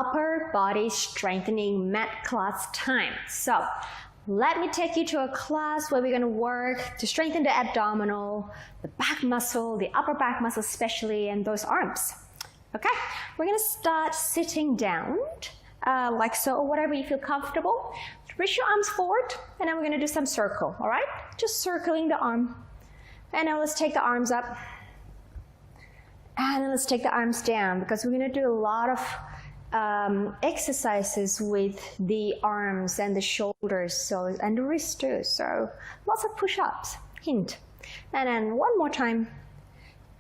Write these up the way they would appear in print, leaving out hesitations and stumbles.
upper body strengthening mat class time. So let me take you to a class where we're going to work to strengthen the abdominal, the back muscle, the upper back muscle especially, and those arms. Okay, we're going to start sitting down like so, or whatever you feel comfortable. Reach your arms forward, and then we're going to do some circle, all right? Just circling the arm. And now let's take the arms up. And then let's take the arms down, because we're going to do a lot of exercises with the arms and the shoulders and the wrists too. So lots of push-ups, hint. And then one more time.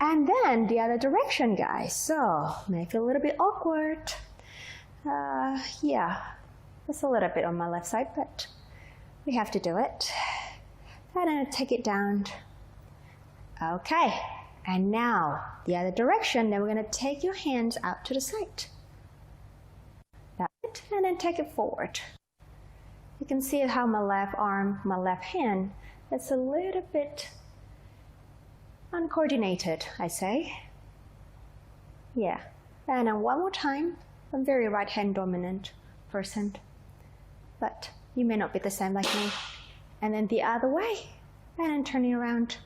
And then the other direction, guys. So make it a little bit awkward. Yeah, it's a little bit on my left side, but we have to do it. And then take it down. Okay, and now the other direction. Then we're going to take your hands out to the side. That's it, and then take it forward. You can see how my left arm, my left hand, it's a little bit uncoordinated, I say. Yeah, and then one more time. I'm very right hand dominant person, but you may not be the same like me. And then the other way, and then turning around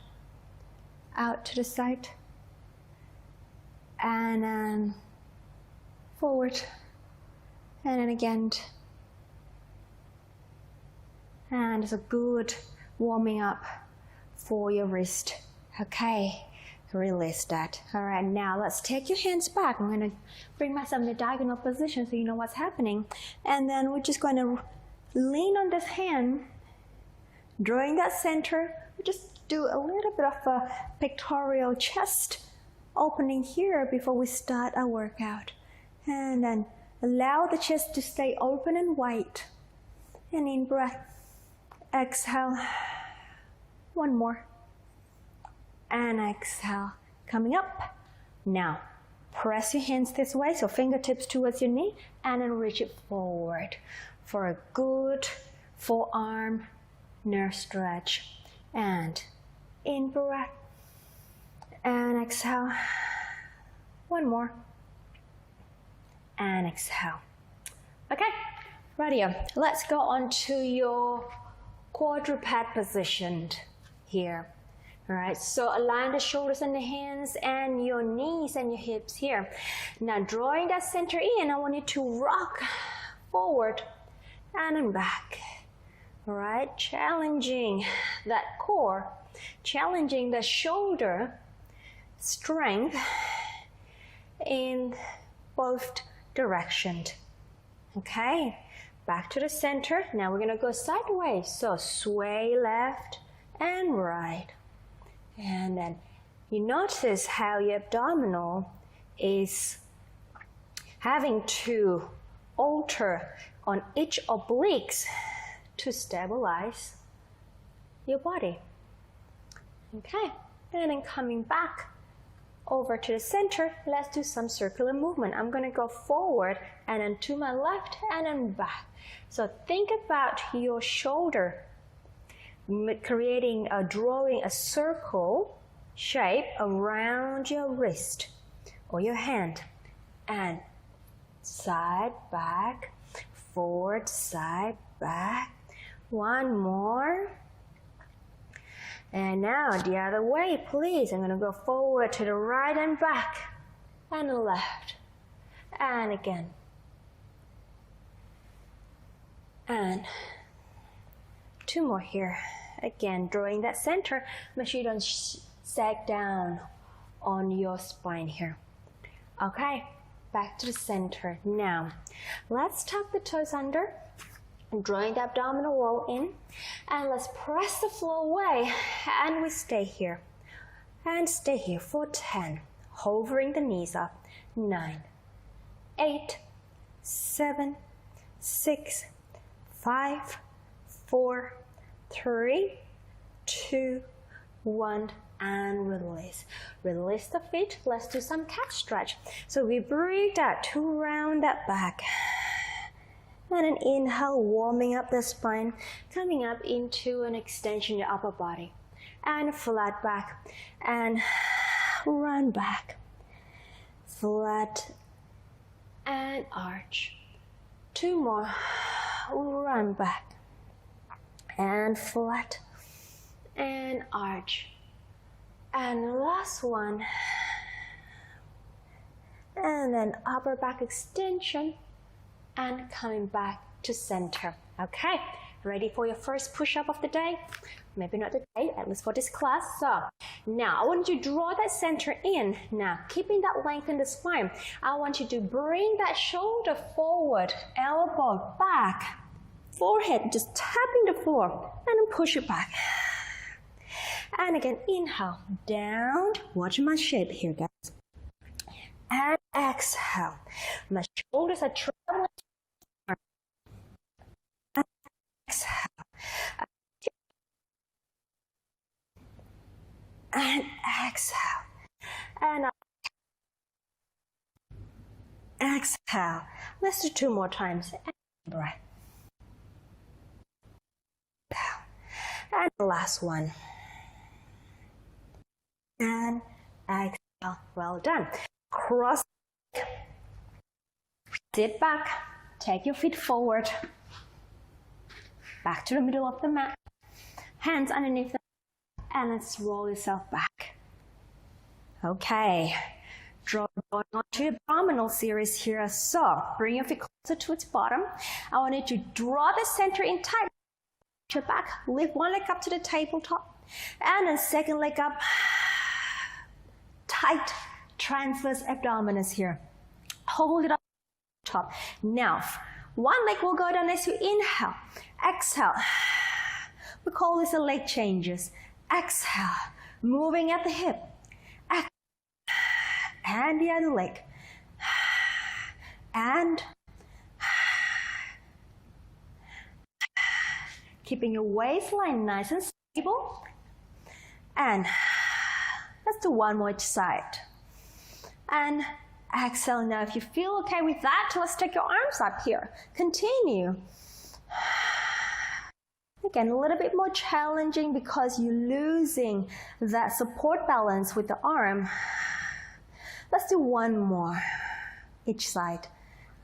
out to the side, and then forward, and then again. And it's a good warming up for your wrist. Okay, release that. All right, now let's take your hands back. I'm going to bring myself in the diagonal position so you know what's happening. And then we're just going to lean on this hand, drawing that center. We just do a little bit of a pectoral chest opening here before we start our workout. And then allow the chest to stay open and wide. And in breath, exhale. One more. And exhale, coming up. Now, press your hands this way, so fingertips towards your knee, and then reach it forward for a good forearm nerve stretch. And in breath, and exhale. One more. And exhale. Okay, radio. Let's go on to your quadruped position here. All right, so align the shoulders and the hands and your knees and your hips here. Now drawing that center in, I want you to rock forward and then back. All right, challenging that core, challenging the shoulder strength in both directions. Okay, back to the center. Now we're gonna go sideways. So sway left and right. And then you notice how your abdominal is having to alter on each obliques to stabilize your body. Okay, and then coming back over to the center, let's do some circular movement. I'm going to go forward and then to my left and then back. So think about your shoulder drawing a circle shape around your wrist or your hand, and side, back, forward, side, back. One more. And now the other way, please. I'm going to go forward to the right and back, and left, and again. And two more here. Again, drawing that center. Make sure you don't sag down on your spine here. Okay, back to the center. Now, let's tuck the toes under, drawing the abdominal wall in, and let's press the floor away, and we stay here. And stay here for 10, hovering the knees up. 9, 8, 7, 6, 5, 4, 3, 2, 1, and release. Release the feet. Let's do some cat stretch. So we breathe out to round that back. And an inhale, warming up the spine, coming up into an extension of the upper body. And flat back. And run back. Flat and arch. 2 more, run back, and flat, and arch. And last one, and then upper back extension, and coming back to center. Okay, ready for your first push-up of the day? Maybe not the day, at least for this class. So now I want you to draw that center in. Now keeping that length in the spine, I want you to bring that shoulder forward, elbow back, forehead just tapping the floor, and then push it back. And again, inhale, down. Watch my shape here, guys. And exhale. My shoulders are traveling. And exhale. And exhale. And exhale. Let's do 2 more times. And breath. And the last one. And exhale. Well done. Cross. Sit back. Take your feet forward. Back to the middle of the mat. Hands underneath the mat. And let's roll yourself back. Okay. Going on to abdominal series here. So bring your feet closer to its bottom. I want you to draw the center in tight. Your back. Lift one leg up to the tabletop. And then second leg up. Tight transverse abdominis here. Hold it up top. Now, one leg will go down as you inhale. Exhale. We call this a leg changes. Exhale. Moving at the hip. Exhale. And the other leg. And keeping your waistline nice and stable. And let's do one more each side. And exhale. Now, if you feel okay with that, let's take your arms up here. Continue. Again, a little bit more challenging because you're losing that support balance with the arm. Let's do one more each side.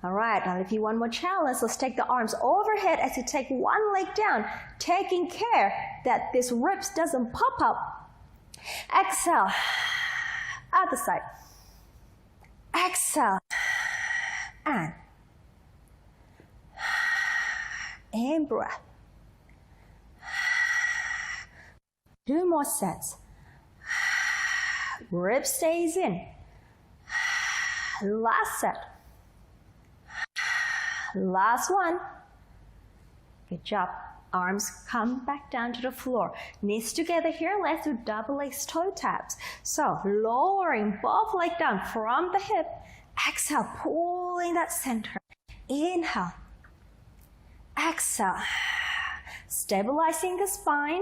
All right, now if you want more challenge, let's take the arms overhead as you take one leg down, taking care that this ribs doesn't pop up. Exhale. Other side. Exhale. And in breath. 2 more sets. Rib stays in. Last set. Last one. Good job. Arms come back down to the floor. Knees together here. Let's do double leg toe taps. So lowering both legs down from the hip. Exhale, pulling that center. Inhale. Exhale. Stabilizing the spine.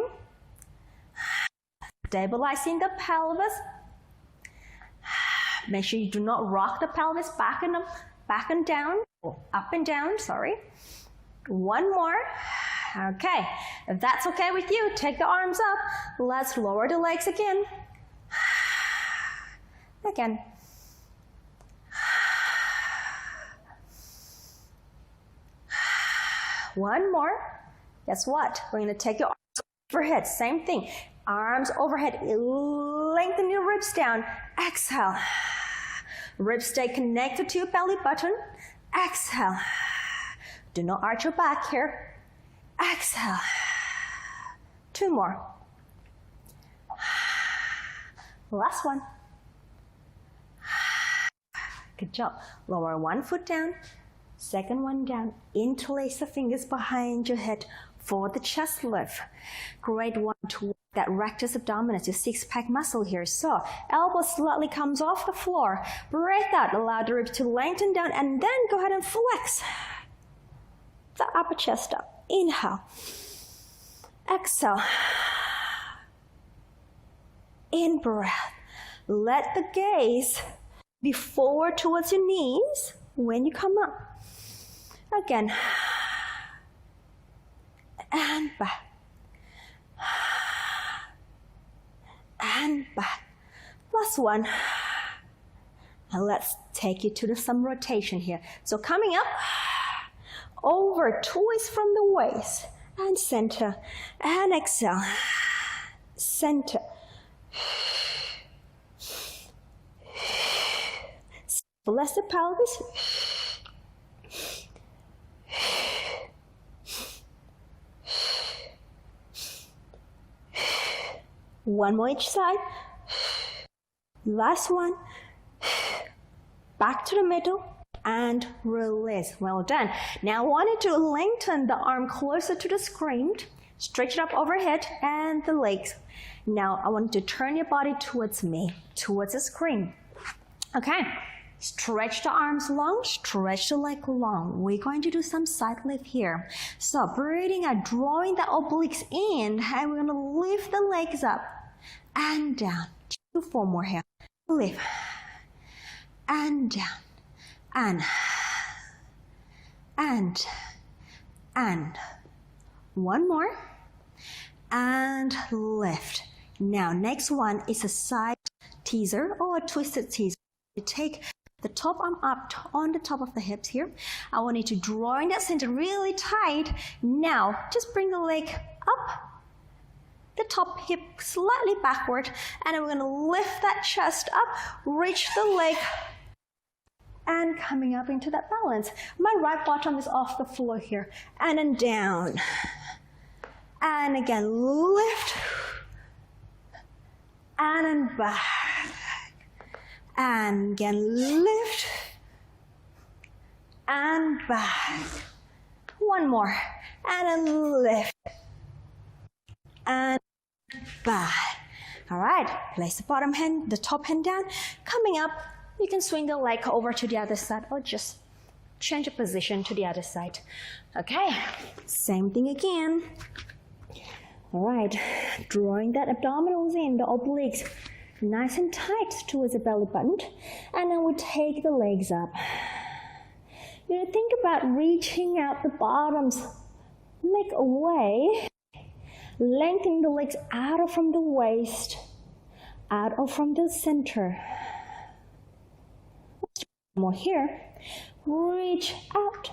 Stabilizing the pelvis. Make sure you do not rock the pelvis back and down, or up and down, sorry. One more. Okay, if that's okay with you, take the arms up. Let's lower the legs again. Again. One more. Guess what? We're going to take your arms overhead. Same thing. Arms overhead. Lengthen your ribs down. Exhale. Ribs stay connected to your belly button. Exhale. Do not arch your back here. Exhale. 2 more. Last one. Good job. Lower one foot down. Second one down. Interlace the fingers behind your head for the chest lift. Great one to work that rectus abdominis, your six-pack muscle here. So elbow slightly comes off the floor. Breathe out. Allow the ribs to lengthen down and then go ahead and flex the upper chest up. Inhale. Exhale. In breath. Let the gaze be forward towards your knees when you come up. Again. And back. And back. Last one. And let's take you to some rotation here. So coming up, over, twist from the waist, and center, and exhale, center. Bless the pelvis. One more each side. Last one. Back to the middle and release. Well done. Now I want you to lengthen the arm closer to the screen. Stretch it up overhead and the legs. Now I want you to turn your body towards me, towards the screen. Okay. Stretch the arms long, stretch the leg long. We're going to do some side lift here. So breathing out, drawing the obliques in, and we're going to lift the legs up and down. 2, 4 more here. Lift and down, and one more, and lift. Now next one is a side teaser or a twisted teaser. You take the top arm up on the top of the hips here. I want you to draw in that center really tight. Now just bring the leg up, the top hip slightly backward, and then we're going to lift that chest up, reach the leg, and coming up into that balance. My right bottom is off the floor here, and then down. And again, lift, and then back. And again, lift, and back. One more, and then lift, and back. All right, place the bottom hand, the top hand down. Coming up, you can swing the leg over to the other side or just change the position to the other side. Okay, same thing again. All right, drawing that abdominals in, the obliques, nice and tight towards the belly button. And then we take the legs up. You know, think about reaching out the bottoms leg away. Lengthening the legs out from the waist, out from the center. More here. Reach out.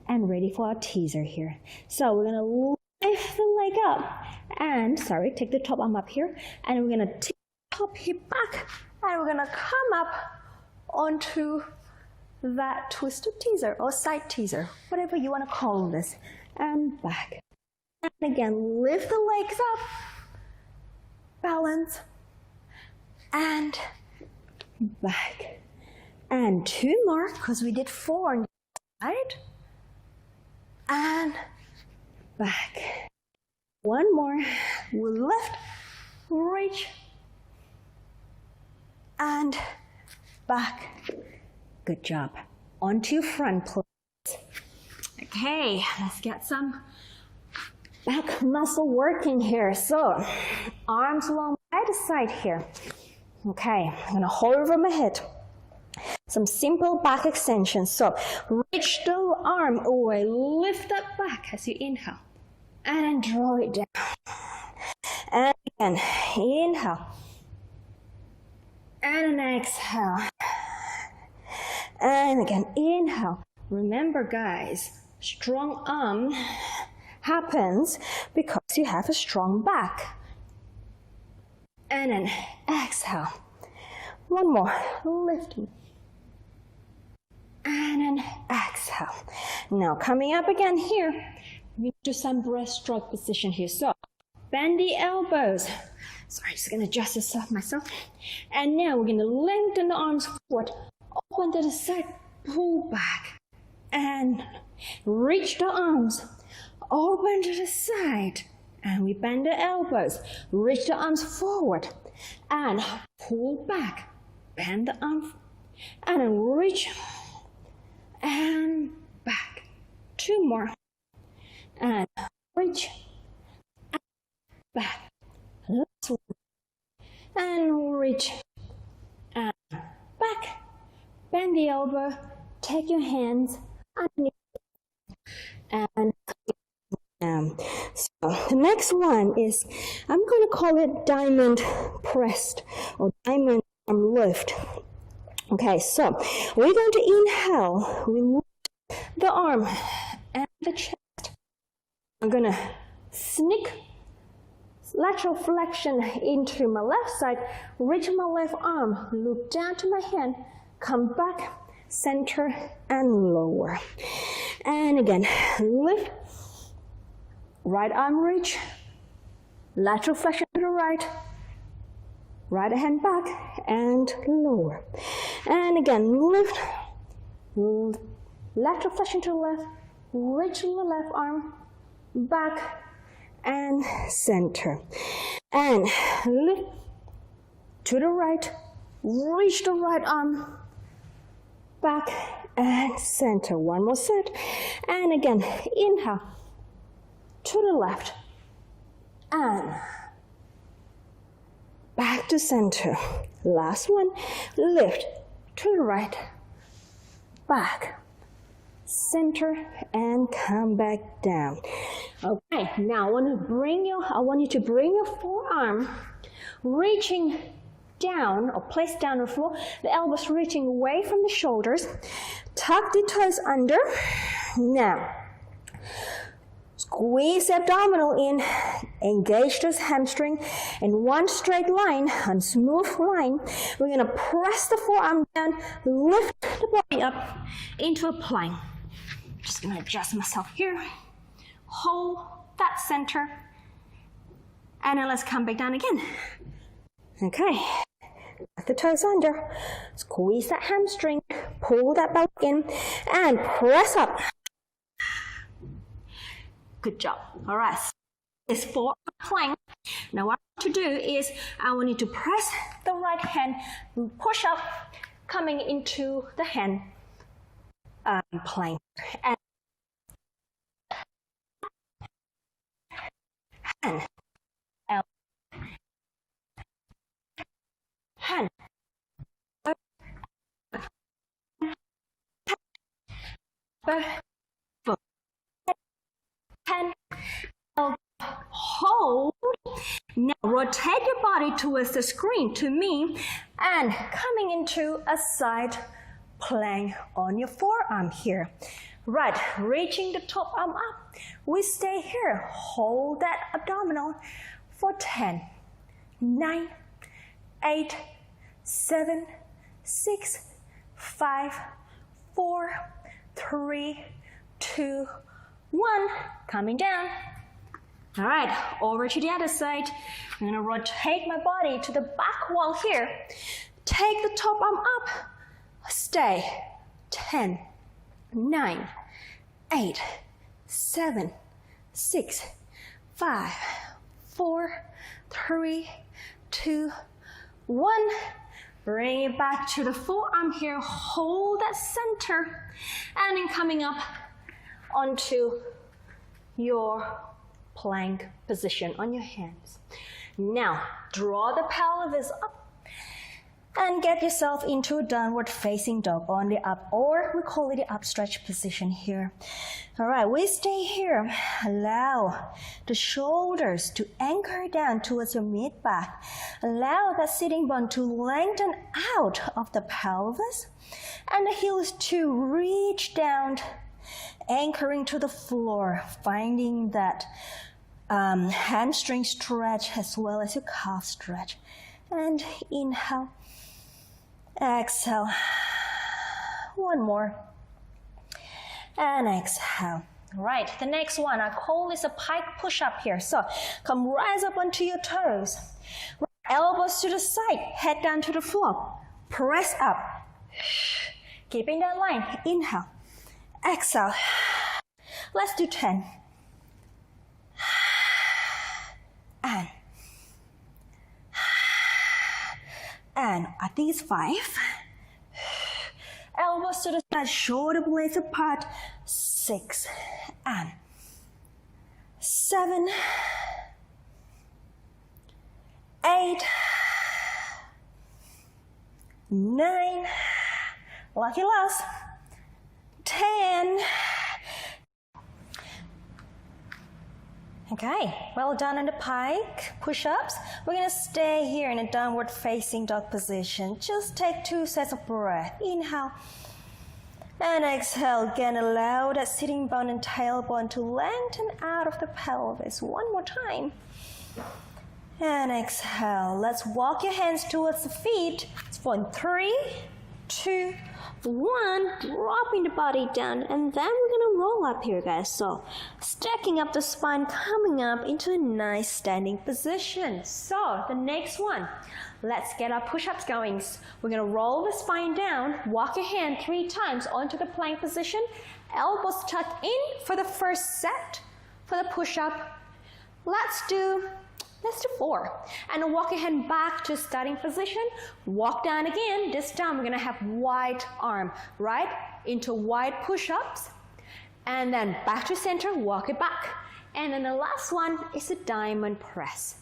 And ready for our teaser here. So we're going to lift the leg up. And, take the top arm up here. And we're going to take the top hip back. And we're going to come up onto that twisted teaser or side teaser. Whatever you want to call this. And back. And again, lift the legs up, balance, and back. And 2 more, because we did 4, right? And back. 1 more, we'll lift, reach, and back. Good job. Onto your front, please. Okay, let's get some back muscle working here. So arms along either side here. Okay, I'm gonna hold over my head. Some simple back extensions. So reach the arm away, lift that back as you inhale, and draw it down. And again, inhale, and exhale, and again, inhale. Remember, guys, strong arm happens because you have a strong back. And then exhale. 1 more, lifting. And then exhale. Now coming up again here, we do some breaststroke position here. So bend the elbows. Sorry, just gonna adjust this off myself. And now we're gonna lengthen the arms forward, open to the side, pull back, and reach the arms. Open to the side, and we bend the elbows, reach the arms forward, and pull back, bend the arm, and then reach, and back. 2 more, and reach, and back. Last one, and reach, and back. Bend the elbow, take your hands underneath, and so the next one is, I'm going to call it diamond pressed or diamond arm lift. Okay, so we're going to inhale. We move the arm and the chest. I'm going to sneak lateral flexion into my left side, reach my left arm, look down to my hand, come back, center and lower. And again, lift, right arm reach, lateral flexion to the right, right hand back and lower. And again, lift, lateral flexion to the left, reach the left arm, back and center. And lift to the right, reach the right arm, back and center. One more set. And again, inhale to the left and back to center. Last one, lift to the right, back, center, and come back down. Okay, now I want you to bring your forearm reaching down or place down on the floor, the elbows reaching away from the shoulders. Tuck the toes under. Now, squeeze the abdominal in, engage those hamstring in one straight line, on smooth line. We're going to press the forearm down, lift the body up into a plank. Just going to adjust myself here. Hold that center. And then let's come back down again. Okay. Tuck the toes under. Squeeze that hamstring. Pull that belly in. And press up. Good job. All right. It's forearm plank. Now what I want to do is I want you to press the right hand, push up, coming into the hand plank. And hand, hand, hand, hold. Now rotate your body towards the screen to me and coming into a side plank on your forearm here. Right, reaching the top arm up. We stay here. Hold that abdominal for 10, 9, 8, 7, 6, 5, 4, 3, 2, 1. Coming down. All right, over to the other side. I'm gonna rotate my body to the back wall here. Take the top arm up. Stay. 10, 9, 8, 7, 6, 5, 4, 3, 2, 1. Bring it back to the forearm here. Hold that center. And then coming up onto your plank position on your hands. Now, draw the pelvis up and get yourself into a downward facing dog on the up, or we call it the upstretch position here. All right, we stay here. Allow the shoulders to anchor down towards your mid-back. Allow that sitting bone to lengthen out of the pelvis and the heels to reach down, anchoring to the floor, finding that hamstring stretch as well as your calf stretch. And inhale, exhale. One more. And exhale. Right, the next one I call this a pike push-up here. So come rise up onto your toes. Elbows to the side, head down to the floor. Press up. Keeping that line. Inhale. Exhale. Let's do 10. And I think it's 5. Elbows to the side, shoulder blades apart. 6 and 7, 8, 9, lucky last, 10. Okay, well done on the pike push-ups. We're gonna stay here in a downward facing dog position. Just take 2 sets of breath. Inhale and exhale. Again, allow that sitting bone and tailbone to lengthen out of the pelvis. One more time. And exhale. Let's walk your hands towards the feet. It's for 3, 2, 1, dropping the body down, and then we're gonna roll up here, guys. So stacking up the spine, coming up into a nice standing position. So the next one, let's get our push-ups going. We're gonna roll the spine down, walk your hand 3 times onto the plank position, elbows tucked in for the first set. For the push-up, let's do 4. And walk your hand back to starting position. Walk down again. This time we're gonna have wide arm, right? Into wide push-ups. And then back to center, walk it back. And then the last one is a diamond press.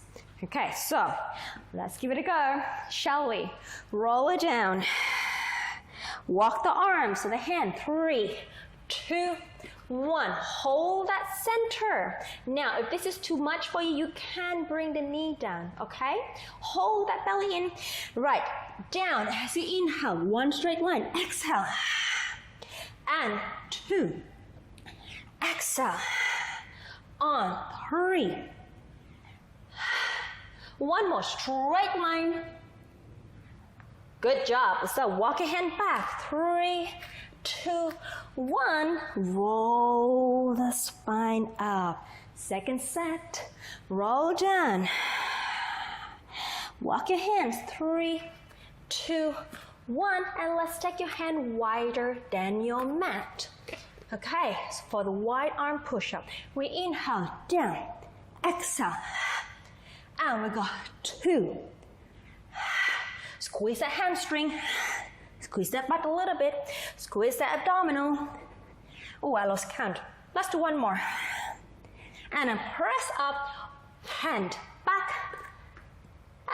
Okay, so let's give it a go, shall we? Roll it down. Walk the arms, so the hand, 3, 2, 1. Hold that center. Now, if this is too much for you, you can bring the knee down, okay? Hold that belly in. Right, down as you inhale, 1 straight line. Exhale. And 2. Exhale. On 3. 1 more straight line. Good job. So walk your hand back. 3, 2, 1. Roll the spine up. Second set. Roll down. Walk your hands. 3, 2, 1. And let's take your hand wider than your mat. Okay, so for the wide arm push-up, we inhale down. Exhale. And we go 2. Squeeze that hamstring. Squeeze that butt a little bit. Squeeze that abdominal. Oh, I lost count. Let's do 1 more. And then press up, hand back.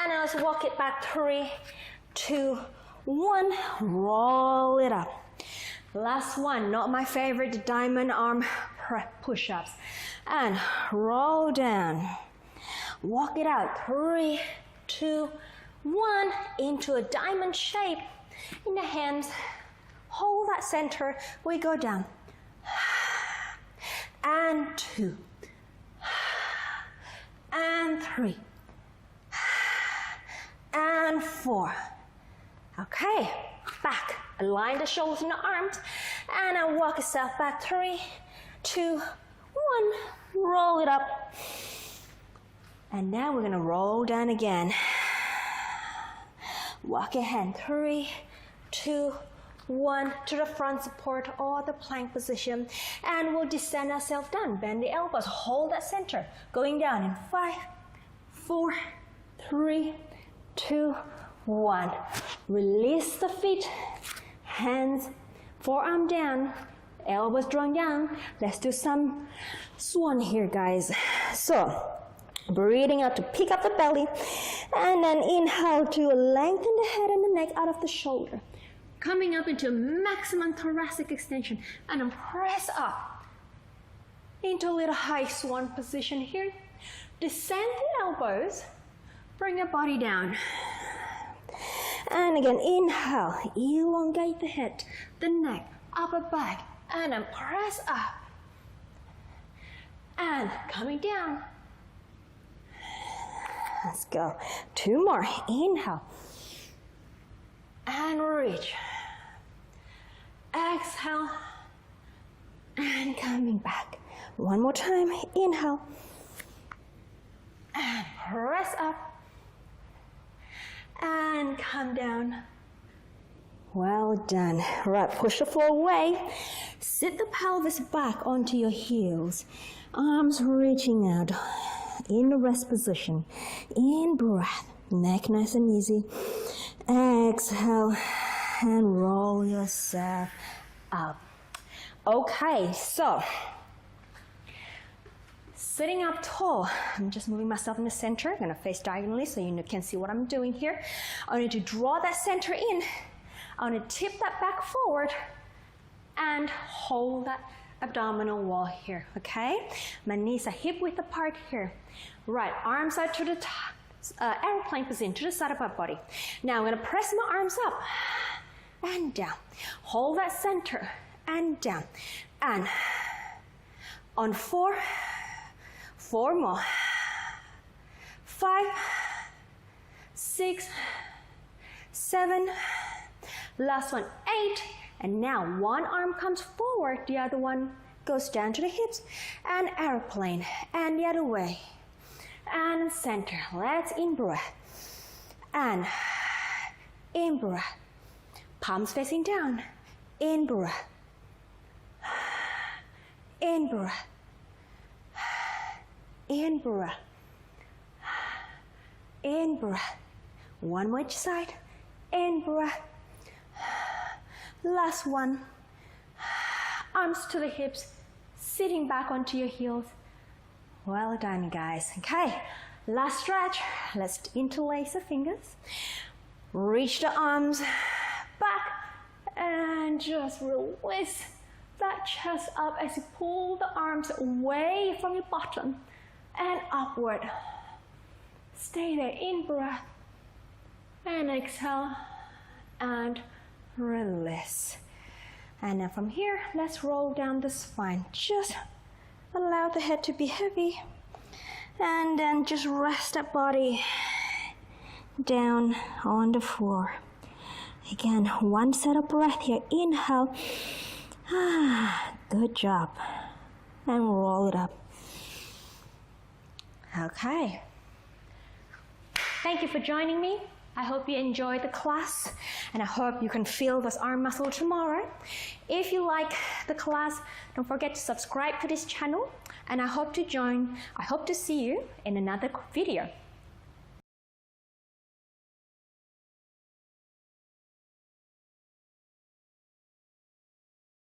And then let's walk it back. 3, 2, 1. Roll it up. Last one, not my favorite, diamond arm push-ups. And roll down. Walk it out. 3, 2, 1. Into a diamond shape. In the hands, hold that center. We go down. And 2. And 3. And 4. Okay, back. Align the shoulders and the arms. And then walk yourself back. 3, 2, 1. Roll it up. And now we're gonna roll down again. Walk your hand. 3, 2, 1 to the front support or the plank position, and we'll descend ourselves down. Bend the elbows, hold that center. Going down in 5, 4, 3, 2, 1. Release the feet, hands, forearm down, elbows drawn down. Let's do some swan here, guys. So breathing out to pick up the belly, and then inhale to lengthen the head and the neck out of the shoulder. Coming up into maximum thoracic extension, and then press up into a little high swan position here. Descend the elbows, bring your body down. And again, inhale, elongate the head, the neck, upper back, and then press up. And coming down. Let's go. 2 more. Inhale. And reach. Exhale. And coming back. 1 more time. Inhale. And press up. And come down. Well done. Right, push the floor away. Sit the pelvis back onto your heels. Arms reaching out. In the rest position. In breath. Neck nice and easy. Exhale. And roll yourself up. Okay, so sitting up tall, I'm just moving myself in the center. I'm going to face diagonally so you can see what I'm doing here. I need to draw that center in. I want to tip that back forward and hold that abdominal wall here, okay? My knees are hip width apart here. Right, arms out to the top, airplane position, to the side of my body. Now I'm gonna press my arms up and down. Hold that center and down. And on 4 more. 5, 6, 7, last one, 8. And now one arm comes forward, the other one goes down to the hips, and airplane, and the other way. And center, let's in-breath. And in-breath. Palms facing down. In-breath. In-breath. In-breath. In-breath. One more each side. In-breath. Last one. Arms to the hips. Sitting back onto your heels. Well done, guys. Okay, last stretch. Let's interlace the fingers. Reach the arms back and just release that chest up as you pull the arms away from your bottom and upward. Stay there, in breath and exhale and release. And then from here, let's roll down the spine. Just allow the head to be heavy and then just rest that body down on the floor. Again, one set of breath here. Inhale. Good job. And roll it up. Okay. Thank you for joining me. I hope you enjoyed the class and I hope you can feel this arm muscle tomorrow. If you like the class, don't forget to subscribe to this channel and I hope to see you in another video.